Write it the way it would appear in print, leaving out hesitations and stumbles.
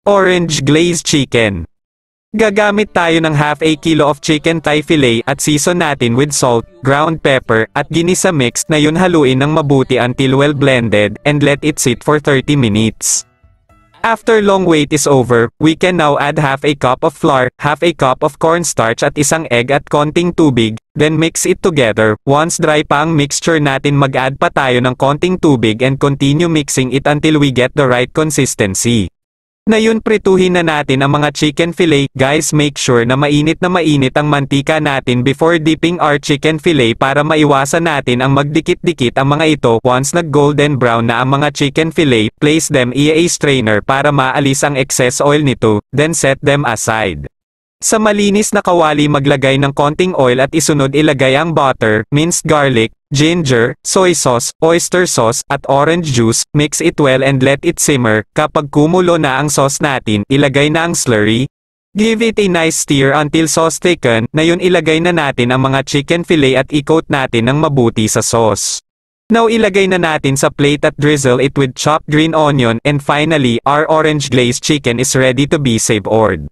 Orange glazed chicken. Gagamit tayo ng half a kilo of chicken thigh fillet at season natin with salt, ground pepper, at ginisa mix na yun haluin ng mabuti until well blended, and let it sit for 30 minutes. After long wait is over, we can now add half a cup of flour, half a cup of cornstarch at isang egg at konting tubig, then mix it together. Once dry pa ang mixture natin, mag-add pa tayo ng konting tubig and continue mixing it until we get the right consistency. Ngayon prituhin na natin ang mga chicken fillet. Guys, make sure na mainit ang mantika natin before dipping our chicken fillet para maiwasan natin ang magdikit-dikit ang mga ito. Once nag-golden brown na ang mga chicken fillet, place them in a strainer para maalis ang excess oil nito, then set them aside. Sa malinis na kawali maglagay ng konting oil at isunod ilagay ang butter, minced garlic, ginger, soy sauce, oyster sauce, at orange juice. Mix it well and let it simmer. Kapag kumulo na ang sauce natin, ilagay na ang slurry. Give it a nice stir until sauce thicken. Na yun ilagay na natin ang mga chicken fillet at i-coat natin ng mabuti sa sauce. Now ilagay na natin sa plate at drizzle it with chopped green onion, and finally, our orange glazed chicken is ready to be savored.